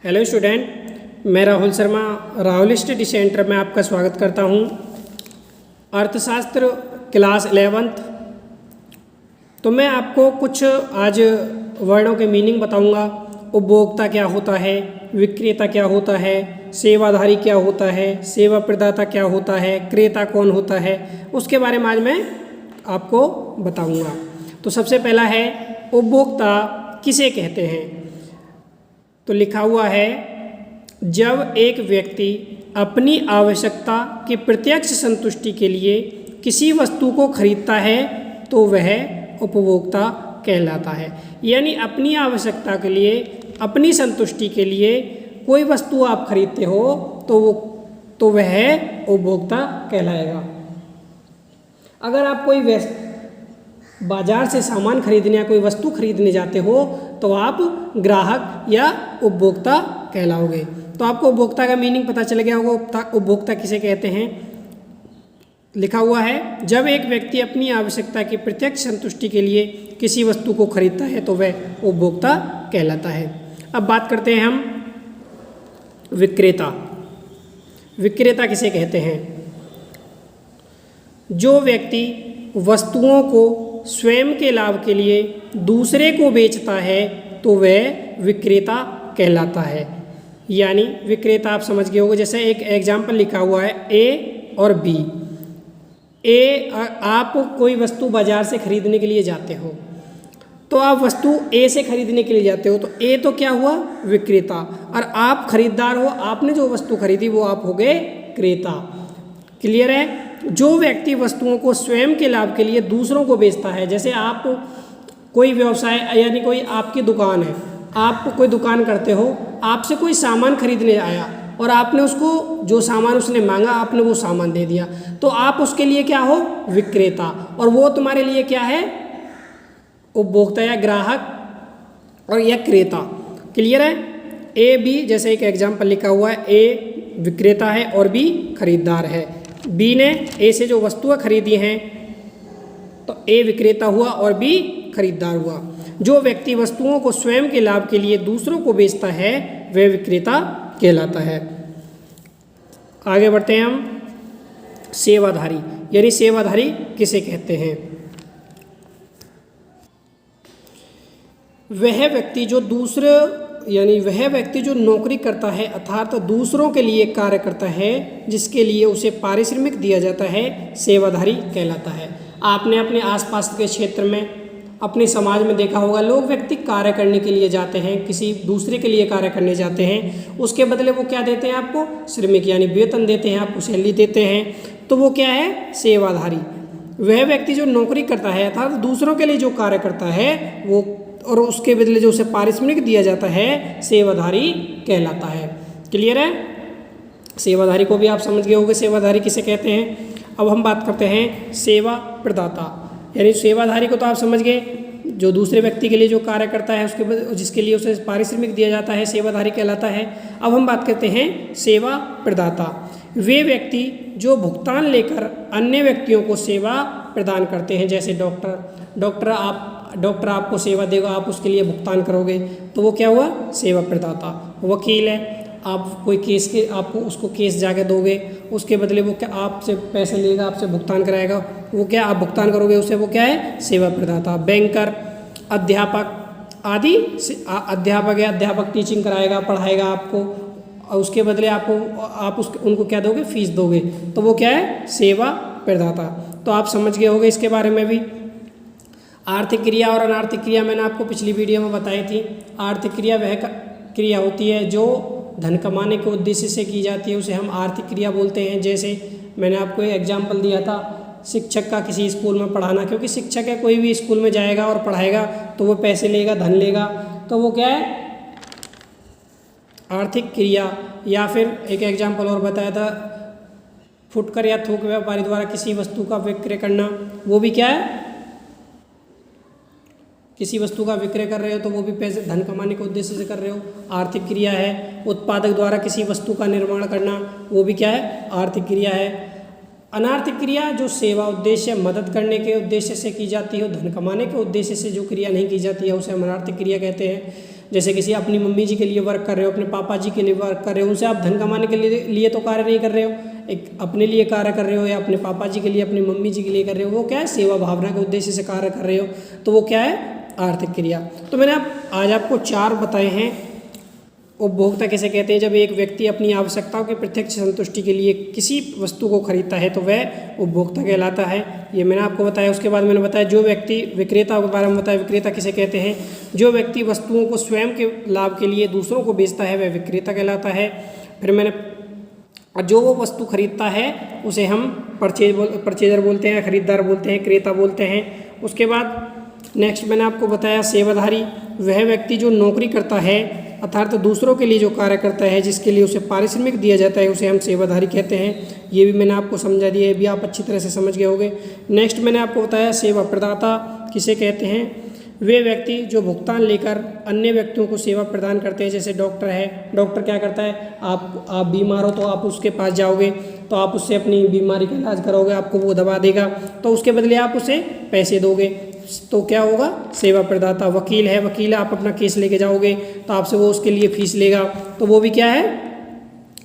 Hello student, मैं Rahul Sharma Rahul study centre में आपका स्वागत करता हूं। अर्थशास्त्र क्लास 11th। तो मैं आपको कुछ आज वर्णों के मीनिंग बताऊंगा। उपभोक्ता क्या होता है, विक्रेता क्या होता है, सेवाधारी क्या होता है, सेवा प्रदाता क्या होता है, क्रेता कौन होता है, उसके बारे में आज मैं आपको बताऊंगा। तो सबसे पहला है उपभोक्ता किसे कहते हैं। तो लिखा हुआ है, जब एक व्यक्ति अपनी आवश्यकता की प्रत्यक्ष संतुष्टि के लिए किसी वस्तु को खरीदता है तो वह उपभोक्ता कहलाता है। यानी अपनी आवश्यकता के लिए, अपनी संतुष्टि के लिए कोई वस्तु आप खरीदते हो तो वह उपभोक्ता कहलाएगा। अगर आप कोई बाजार से सामान खरीदने या कोई वस्तु खरीदने जाते हो तो आप ग्राहक या उपभोक्ता कहलाओगे। तो आपको उपभोक्ता का मीनिंग पता चल गया होगा, उपभोक्ता किसे कहते हैं। लिखा हुआ है, जब एक व्यक्ति अपनी आवश्यकता की प्रत्यक्ष संतुष्टि के लिए किसी वस्तु को खरीदता है तो वह उपभोक्ता कहलाता है। अब बात करते हैं हम विक्रेता। विक्रेता किसे कहते हैं। जो व्यक्ति वस्तुओं को स्वयं के लाभ के लिए दूसरे को बेचता है तो वह विक्रेता कहलाता है। यानी विक्रेता आप समझ गए होंगे। जैसे एक एग्जाम्पल लिखा हुआ है ए और बी। आप कोई वस्तु बाजार से खरीदने के लिए जाते हो तो आप वस्तु ए से खरीदने के लिए जाते हो तो ए तो क्या हुआ, विक्रेता, और आप खरीदार हो, आपने जो वस्तु खरीदी वो आप हो गए क्रेता। क्लियर है। जो व्यक्ति वस्तुओं को स्वयं के लाभ के लिए दूसरों को बेचता है, जैसे आप कोई व्यवसाय यानी कोई आपकी दुकान है, आप कोई दुकान करते हो, आपसे कोई सामान खरीदने आया और आपने उसको जो सामान उसने मांगा आपने वो सामान दे दिया तो आप उसके लिए क्या हो, विक्रेता, और वो तुम्हारे लिए क्या है, उपभोक्ता या ग्राहक और या क्रेता। क्लियर है। ए बी, जैसे एक एग्जाम्पल लिखा हुआ है, ए विक्रेता है और बी खरीदार है। बी ने ए से जो वस्तुएं खरीदी हैं तो ए विक्रेता हुआ और बी खरीदार हुआ। जो व्यक्ति वस्तुओं को स्वयं के लाभ के लिए दूसरों को बेचता है वह विक्रेता कहलाता है। आगे बढ़ते हैं हम सेवाधारी। यानी सेवाधारी किसे कहते हैं। वह व्यक्ति जो नौकरी करता है अर्थात दूसरों के लिए कार्य करता है जिसके लिए उसे पारिश्रमिक दिया जाता है, सेवाधारी कहलाता है। आपने अपने आसपास के क्षेत्र में, अपने समाज में देखा होगा, लोग व्यक्ति कार्य करने के लिए जाते हैं, किसी दूसरे के लिए कार्य करने जाते हैं, उसके बदले वो क्या देते हैं आपको, श्रमिक यानी वेतन देते हैं, आपको सैलरी देते हैं, तो वो क्या है, सेवाधारी। वह व्यक्ति जो नौकरी करता है अर्थात दूसरों के लिए जो कार्य करता है वो, और उसके बदले जो उसे पारिश्रमिक दिया जाता है, सेवाधारी कहलाता है। क्लियर है। सेवाधारी को भी आप समझ गए होंगे सेवाधारी किसे कहते हैं। अब हम बात करते हैं सेवा प्रदाता। यानी सेवाधारी को तो आप समझ गए, जो दूसरे व्यक्ति के लिए जो कार्य करता है उसके जिसके लिए उसे पारिश्रमिक दिया जाता है, सेवाधारी कहलाता है। अब हम बात करते हैं सेवा प्रदाता। वे व्यक्ति जो भुगतान लेकर अन्य व्यक्तियों को सेवा प्रदान करते हैं, जैसे डॉक्टर आपको सेवा देगा, आप उसके लिए भुगतान करोगे तो वो क्या हुआ, सेवा प्रदाता। वकील है, आप कोई केस के आपको उसको केस जाके दोगे, उसके बदले वो क्या आपसे पैसे लेगा, आपसे भुगतान कराएगा, वो क्या आप भुगतान करोगे उसे, वो क्या है, सेवा प्रदाता। बैंकर, अध्यापक आदि, अध्यापक है, अध्यापक टीचिंग कराएगा, पढ़ाएगा आपको, और उसके बदले आप उनको क्या दोगे, फीस दोगे, तो वो क्या है, सेवा प्रदाता। तो आप समझ गए होंगे इसके बारे में भी। आर्थिक क्रिया और अनार्थिक क्रिया मैंने आपको पिछली वीडियो में बताई थी। आर्थिक क्रिया वह क्रिया होती है जो धन कमाने के उद्देश्य से की जाती है, उसे हम आर्थिक क्रिया बोलते हैं। जैसे मैंने आपको एक एग्जाम्पल दिया था, शिक्षक का किसी स्कूल में पढ़ाना, क्योंकि शिक्षक है, कोई भी स्कूल में जाएगा और पढ़ाएगा तो वो पैसे लेगा, धन लेगा, तो वो क्या है, आर्थिक क्रिया। या फिर एक एग्जाम्पल और बताया था, फुटकर या थोक व्यापारी द्वारा किसी वस्तु का विक्रय करना, वो भी क्या है, किसी वस्तु का विक्रय कर रहे हो तो वो भी पैसे धन कमाने के उद्देश्य से कर रहे हो, आर्थिक क्रिया है। उत्पादक द्वारा किसी वस्तु का निर्माण करना, वो भी क्या है, आर्थिक क्रिया है। अनार्थिक क्रिया जो सेवा उद्देश्य, मदद करने के उद्देश्य से की जाती हो, धन कमाने के उद्देश्य से जो क्रिया नहीं की जाती है उसे हम अनार्थिक क्रिया कहते हैं। जैसे किसी अपनी मम्मी जी के लिए वर्क कर रहे हो, अपने पापा जी के लिए वर्क कर रहे हो, उनसे आप धन कमाने के लिए तो कार्य नहीं कर रहे हो, एक अपने लिए कार्य कर रहे हो या अपने पापा जी के लिए, अपनी मम्मी जी के लिए कर रहे हो, वो क्या है, सेवा भावना के उद्देश्य से कार्य कर रहे हो, तो वो क्या है, आर्थिक क्रिया। तो मैंने आज आपको 4 बताए हैं। उपभोक्ता किसे कहते हैं? जब एक व्यक्ति अपनी आवश्यकताओं की प्रत्यक्ष संतुष्टि के लिए किसी वस्तु को खरीदता है तो वह उपभोक्ता कहलाता है। ये मैंने आपको बताया। उसके बाद मैंने बताया जो व्यक्ति, विक्रेता के बारे में बताया, विक्रेता किसे कहते हैं? जो व्यक्ति वस्तुओं को स्वयं के लाभ के लिए दूसरों को बेचता है वह विक्रेता कहलाता है। फिर मैंने जो वो वस्तु खरीदता है उसे हम परचेजर बोलते हैं, खरीदार बोलते हैं, क्रेता बोलते हैं। उसके बाद नेक्स्ट मैंने आपको बताया सेवाधारी, वह व्यक्ति जो नौकरी करता है अर्थात दूसरों के लिए जो कार्य करता है, जिसके लिए उसे पारिश्रमिक दिया जाता है, उसे हम सेवाधारी कहते हैं। ये भी मैंने आपको समझा दिया, ये भी आप अच्छी तरह से समझ गए होंगे। नेक्स्ट मैंने आपको बताया सेवा प्रदाता किसे कहते हैं? वे व्यक्ति जो भुगतान लेकर अन्य व्यक्तियों को सेवा प्रदान करते हैं। जैसे डॉक्टर है, डॉक्टर क्या करता है, आप बीमार हो तो आप उसके पास जाओगे तो आप उससे अपनी बीमारी का इलाज करोगे, आपको वो दवा देगा तो उसके बदले आप उसे पैसे दोगे, तो क्या होगा, सेवा प्रदाता। वकील है, वकील आप अपना केस लेके जाओगे तो आपसे वो उसके लिए फीस लेगा, तो वो भी क्या है,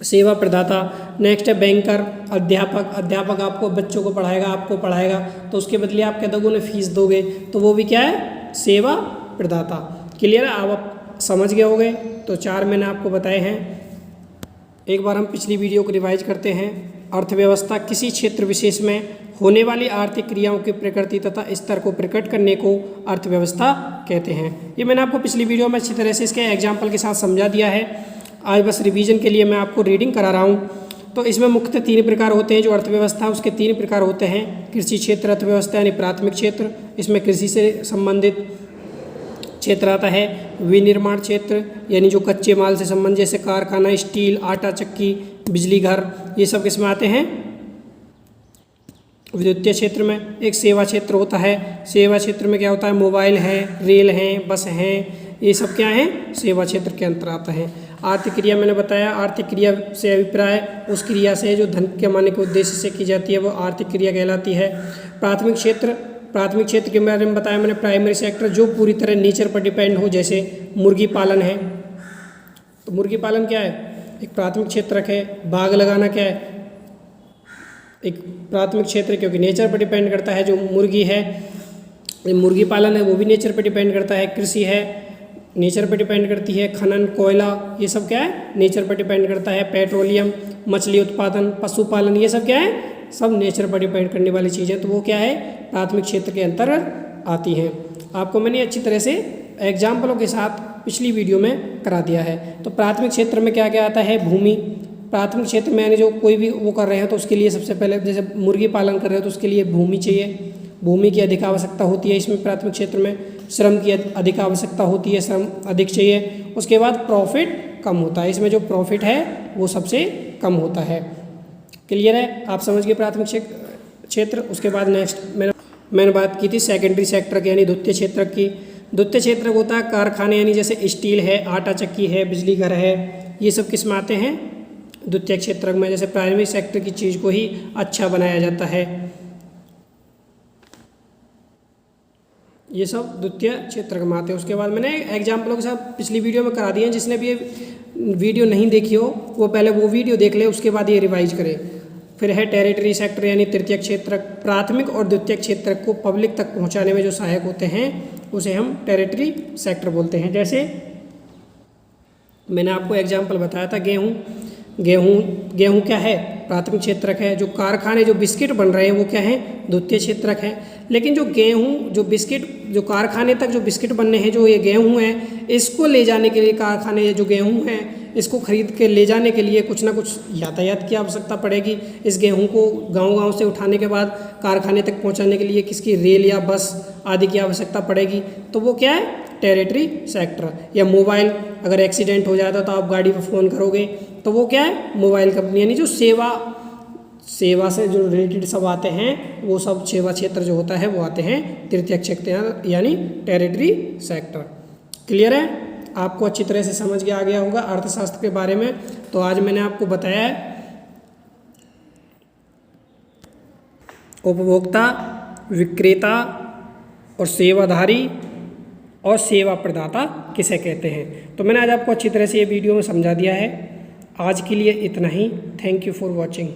सेवा प्रदाता। नेक्स्ट है बैंकर, अध्यापक, अध्यापक आपको बच्चों को पढ़ाएगा, आपको पढ़ाएगा तो उसके बदले आप क्या दोगे, उन्हें फीस दोगे, तो वो भी क्या है, सेवा प्रदाता। क्लियर है? आप समझ गए होंगे। तो 4 मैंने आपको बताए हैं। एक बार हम पिछली वीडियो को रिवाइज करते हैं। अर्थव्यवस्था किसी क्षेत्र विशेष में होने वाली आर्थिक क्रियाओं की प्रकृति तथा स्तर को प्रकट करने को अर्थव्यवस्था कहते हैं। ये मैंने आपको पिछली वीडियो में अच्छी तरह से इसके एग्जाम्पल के साथ समझा दिया है। आज बस रिवीजन के लिए मैं आपको रीडिंग करा रहा हूँ। तो इसमें मुख्य 3 प्रकार होते हैं जो अर्थव्यवस्था, उसके 3 प्रकार होते हैं। कृषि क्षेत्र अर्थव्यवस्था यानी प्राथमिक क्षेत्र, इसमें कृषि से संबंधित क्षेत्र आता है। विनिर्माण क्षेत्र यानी जो कच्चे माल से संबंधित, जैसे कारखाना, स्टील, आटा चक्की, बिजली घर, ये सब किसमें आते हैं, विद्युतीय क्षेत्र में। एक सेवा क्षेत्र होता है, सेवा क्षेत्र में क्या होता है, मोबाइल है, रेल हैं, बस हैं, ये सब क्या है, सेवा क्षेत्र के अंतर आता है। आर्थिक क्रिया मैंने बताया, आर्थिक क्रिया से अभिप्राय उस क्रिया से जो धन कमाने के उद्देश्य से की जाती है वो आर्थिक क्रिया कहलाती है। प्राथमिक क्षेत्र, प्राथमिक क्षेत्र के बारे में बताया मैंने, प्राइमरी सेक्टर, जो पूरी तरह नेचर पर डिपेंड हो, जैसे मुर्गी पालन है, तो मुर्गी पालन क्या है, एक प्राथमिक क्षेत्र है। बाग लगाना क्या है, एक प्राथमिक क्षेत्र, क्योंकि नेचर पर डिपेंड करता है। जो मुर्गी है, मुर्गी पालन है, वो भी नेचर पर डिपेंड करता है। कृषि है, नेचर पर डिपेंड करती है। खनन, कोयला, ये सब क्या है, नेचर पर डिपेंड करता है। पेट्रोलियम, मछली उत्पादन, पशुपालन, ये सब क्या है, सब नेचर पर डिपेंड करने वाली चीज़ें, तो वो क्या है, प्राथमिक क्षेत्र के अंतर्गत आती हैं। आपको मैंने अच्छी तरह से एग्जाम्पलों के साथ पिछली वीडियो में करा दिया है। तो प्राथमिक क्षेत्र में क्या क्या आता है, भूमि। प्राथमिक क्षेत्र में यानी जो कोई भी वो कर रहे हैं तो उसके लिए सबसे पहले, जैसे मुर्गी पालन कर रहे हो तो उसके लिए भूमि चाहिए, भूमि की अधिक आवश्यकता होती है इसमें प्राथमिक क्षेत्र में। श्रम की अधिक आवश्यकता होती है, श्रम अधिक चाहिए। उसके बाद प्रॉफिट कम होता है, इसमें जो प्रॉफिट है वो सबसे कम होता है। क्लियर है? आप समझ गए प्राथमिक क्षेत्र। उसके बाद नेक्स्ट मैंने बात की थी सेकेंडरी सेक्टर की, यानी द्वितीय क्षेत्र की। द्वितीय क्षेत्र होता है कारखाने, यानी जैसे स्टील है, आटा चक्की है, बिजली घर है, ये सब किस में आते हैं, द्वितीय क्षेत्र में। जैसे प्राइमरी सेक्टर की चीज़ को ही अच्छा बनाया जाता है, ये सब द्वितीय क्षेत्र में आते हैं। उसके बाद मैंने एग्जाम्पलों के साथ पिछली वीडियो में करा दिए हैं। जिसने भी ये वीडियो नहीं देखी हो वो पहले वो वीडियो देख ले, उसके बाद ये रिवाइज करें। फिर है टेरिटरी सेक्टर यानी तृतीय क्षेत्र, प्राथमिक और द्वितीय क्षेत्र को पब्लिक तक पहुंचाने में जो सहायक होते हैं उसे हम टेरिटरी सेक्टर बोलते हैं। जैसे मैंने आपको एग्जाम्पल बताया था, गेहूँ क्या है, प्राथमिक क्षेत्रक है। जो कारखाने, जो बिस्किट बन रहे हैं वो क्या है, द्वितीय क्षेत्रक है। लेकिन जो गेहूँ, जो बिस्किट, जो कारखाने तक जो बिस्किट बनने हैं, जो ये गेहूँ है, इसको ले जाने के लिए कारखाने, जो गेहूँ है इसको खरीद के ले जाने के लिए कुछ ना कुछ यातायात की आवश्यकता पड़ेगी। इस गेहूँ को गांव-गांव से उठाने के बाद कारखाने तक पहुंचाने के लिए किसकी, रेल या बस आदि की आवश्यकता पड़ेगी, तो वो क्या है, टेरिटरी सेक्टर। या मोबाइल, अगर एक्सीडेंट हो जाता तो आप गाड़ी पर फ़ोन करोगे तो वो क्या है, मोबाइल कंपनी। यानी जो सेवा से जो रिलेटेड सब आते हैं वो सब सेवा क्षेत्र जो होता है वो आते हैं तृतीय क्षेत्र यानी टेरिटरी सेक्टर। क्लियर है? आपको अच्छी तरह से समझ आ गया होगा अर्थशास्त्र के बारे में। तो आज मैंने आपको बताया है उपभोक्ता, विक्रेता और सेवाधारी और सेवा प्रदाता किसे कहते हैं। तो मैंने आज आपको अच्छी तरह से ये वीडियो में समझा दिया है। आज के लिए इतना ही। Thank you for watching.